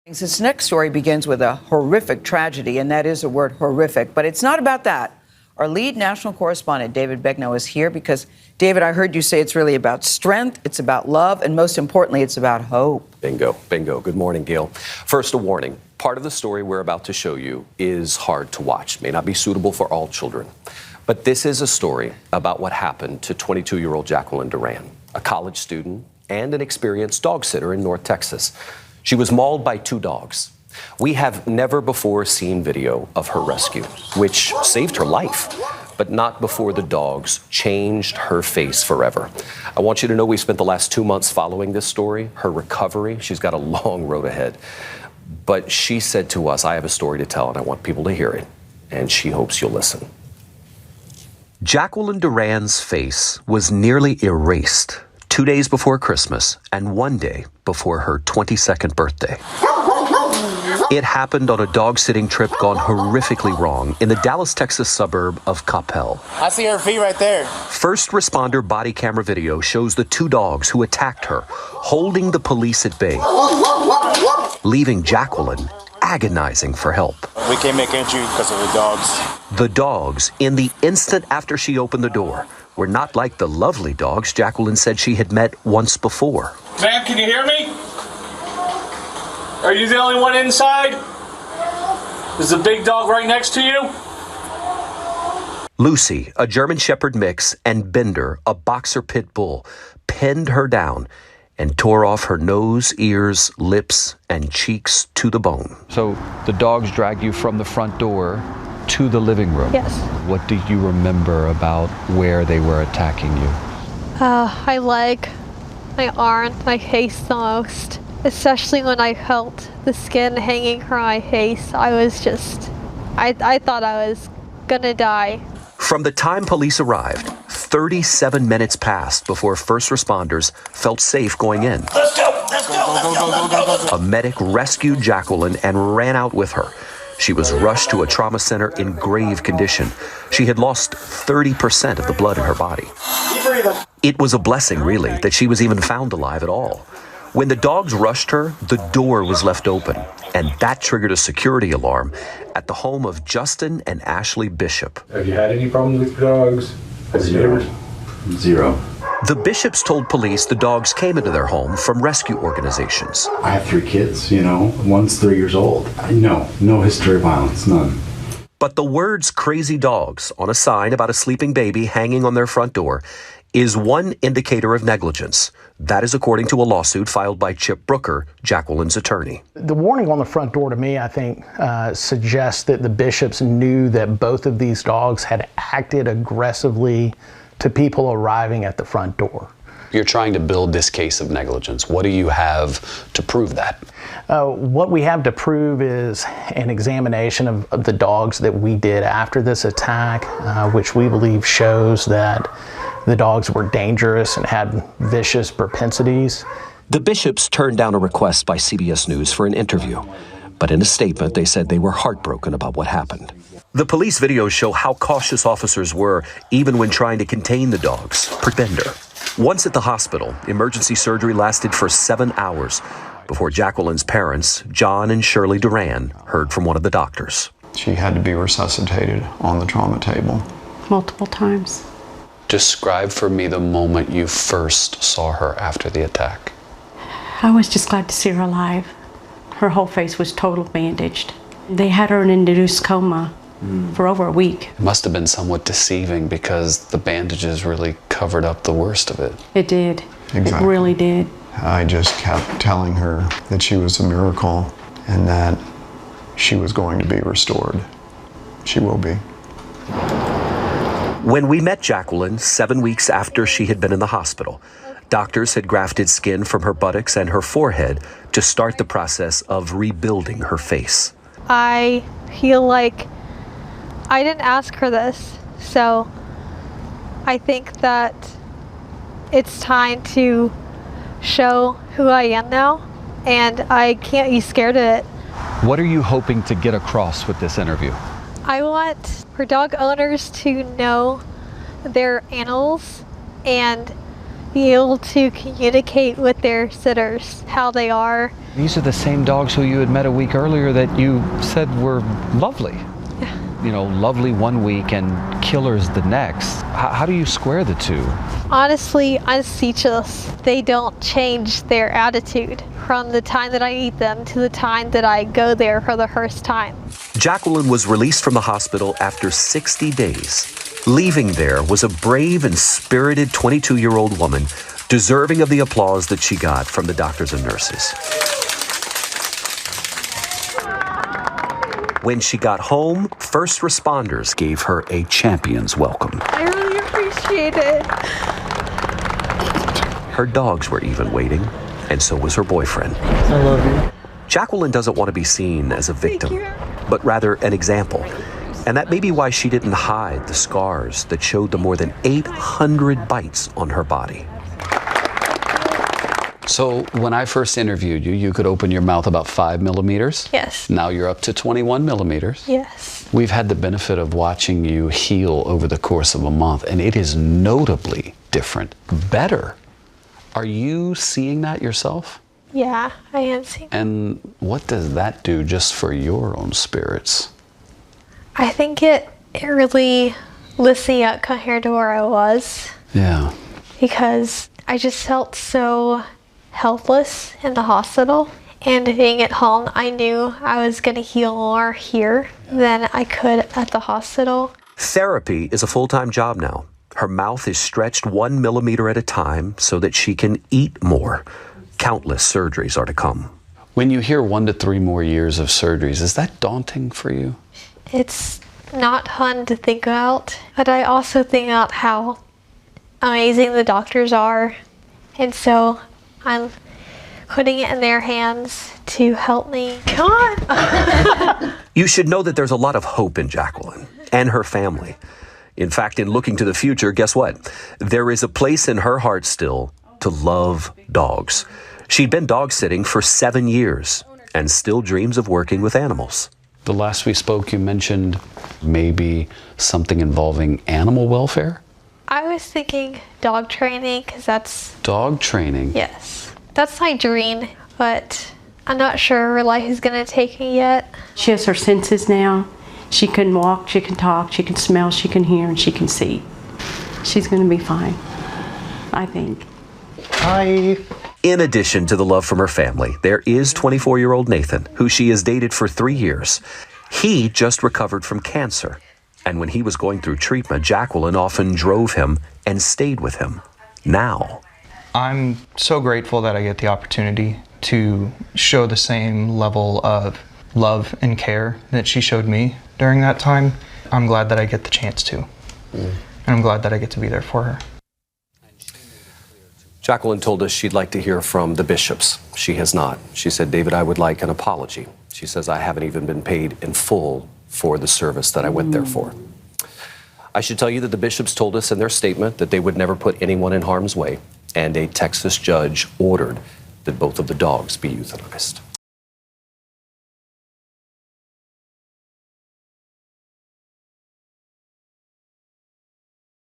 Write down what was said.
This next story begins with a horrific tragedy, and that is a word, horrific. But it's not about that. Our lead national correspondent, David Begnaud, is here because, David, I heard you say it's really about strength, it's about love, and most importantly, it's about hope. Bingo, bingo. Good morning, Gail. First, a warning. Part of the story we're about to show you is hard to watch, may not be suitable for all children. But this is a story about what happened to 22-year-old Jacqueline Durand, a college student and an experienced dog sitter in North Texas. She was mauled by two dogs. We have never before seen video of her rescue, which saved her life, but not before the dogs changed her face forever. I want you to know we spent the last 2 months following this story, her recovery. She's got a long road ahead. But she said to us, I have a story to tell and I want people to hear it. And she hopes you'll listen. Jacqueline Durand's face was nearly erased 2 days before Christmas and 1 day before her 22nd birthday. It happened on a dog-sitting trip gone horrifically wrong in the Dallas, Texas suburb of Coppell. I see her feet right there. First responder body camera video shows the two dogs who attacked her holding the police at bay, leaving Jacqueline agonizing for help. We can't make entry because of the dogs. The dogs, in the instant after she opened the door, were not like the lovely dogs Jacqueline said she had met once before. Ma'am, can you hear me? Are you the only one inside? Is the big dog right next to you? Lucy, a German Shepherd mix, and Bender, a boxer pit bull, pinned her down and tore off her nose, ears, lips, and cheeks to the bone. So the dogs dragged you from the front door to the living room. Yes. What do you remember about where they were attacking you? My leg, my arm, my face the most. Especially when I felt the skin hanging from my face. I thought I was gonna die. From the time police arrived, 37 minutes passed before first responders felt safe going in. Let's go, let's go, let's go. A medic rescued Jacqueline and ran out with her. She was rushed to a trauma center in grave condition. She had lost 30% of the blood in her body. It was a blessing, really, that she was even found alive at all. When the dogs rushed her, the door was left open, and that triggered a security alarm at the home of Justin and Ashley Bishop. Have you had any problems with dogs? Zero. The Bishops told police the dogs came into their home from rescue organizations. I have 3 kids, one's 3 years old. No history of violence, none. But the words crazy dogs on a sign about a sleeping baby hanging on their front door is one indicator of negligence. That is according to a lawsuit filed by Chip Brooker, Jacqueline's attorney. The warning on the front door to me, I think, suggests that the Bishops knew that both of these dogs had acted aggressively to people arriving at the front door. You're trying to build this case of negligence. What do you have to prove that? What we have to prove is an examination of the dogs that we did after this attack, which we believe shows that the dogs were dangerous and had vicious propensities. The Bishops turned down a request by CBS News for an interview, but in a statement they said they were heartbroken about what happened. The police videos show how cautious officers were even when trying to contain the dogs. Bender. Once at the hospital, emergency surgery lasted for 7 hours before Jacqueline's parents, John and Shirley Durand, heard from one of the doctors. She had to be resuscitated on the trauma table. Multiple times. Describe for me the moment you first saw her after the attack. I was just glad to see her alive. Her whole face was totally bandaged. They had her in an induced coma for over a week. It must have been somewhat deceiving because the bandages really covered up the worst of it. It did. Exactly. It really did. I just kept telling her that she was a miracle and that she was going to be restored. She will be. When we met Jacqueline 7 weeks after she had been in the hospital, doctors had grafted skin from her buttocks and her forehead to start the process of rebuilding her face. I feel like I didn't ask for this, so I think that it's time to show who I am now, and I can't be scared of it. What are you hoping to get across with this interview? I want for dog owners to know their animals and be able to communicate with their sitters how they are. These are the same dogs who you had met a week earlier that you said were lovely. You know, lovely one week and killers the next. How do you square the two? Honestly, I'm speechless. They don't change their attitude from the time that I meet them to the time that I go there for the first time. Jacqueline was released from the hospital after 60 days. Leaving there was a brave and spirited 22-year-old woman, deserving of the applause that she got from the doctors and nurses. When she got home, first responders gave her a champion's welcome. I really appreciate it. Her dogs were even waiting, and so was her boyfriend. I love you. Jacqueline doesn't want to be seen as a victim, but rather an example. And that may be why she didn't hide the scars that showed the more than 800 bites on her body. So when I first interviewed you, you could open your mouth about 5 millimeters. Yes. Now you're up to 21 millimeters. Yes. We've had the benefit of watching you heal over the course of a month, and it is notably different, better. Are you seeing that yourself? Yeah, I am seeing. And what does that do just for your own spirits? I think it really lifts me up compared to where I was. Yeah. Because I just felt so helpless in the hospital, and being at home, I knew I was going to heal more here than I could at the hospital. Therapy is a full-time job now. Her mouth is stretched 1 millimeter at a time so that she can eat more. Countless surgeries are to come. When you hear 1 to 3 more years of surgeries, is that daunting for you? It's not fun to think about, but I also think about how amazing the doctors are, and so I'm putting it in their hands to help me. Come on! You should know that there's a lot of hope in Jacqueline and her family. In fact, in looking to the future, guess what? There is a place in her heart still to love dogs. She'd been dog sitting for 7 years and still dreams of working with animals. The last we spoke, you mentioned maybe something involving animal welfare? I was thinking dog training, because that's... Dog training? Yes. That's my dream, but I'm not sure where life is going to take me yet. She has her senses now. She can walk, she can talk, she can smell, she can hear, and she can see. She's going to be fine, I think. Hi. In addition to the love from her family, there is 24-year-old Nathan, who she has dated for 3 years. He just recovered from cancer. And when he was going through treatment, Jacqueline often drove him and stayed with him. Now, I'm so grateful that I get the opportunity to show the same level of love and care that she showed me during that time. I'm glad that I get the chance to. And I'm glad that I get to be there for her. Jacqueline told us she'd like to hear from the bishops. She has not. She said, David, I would like an apology. She says, I haven't even been paid in full for the service that I went there for. I should tell you that the bishops told us in their statement that they would never put anyone in harm's way, and a Texas judge ordered that both of the dogs be euthanized.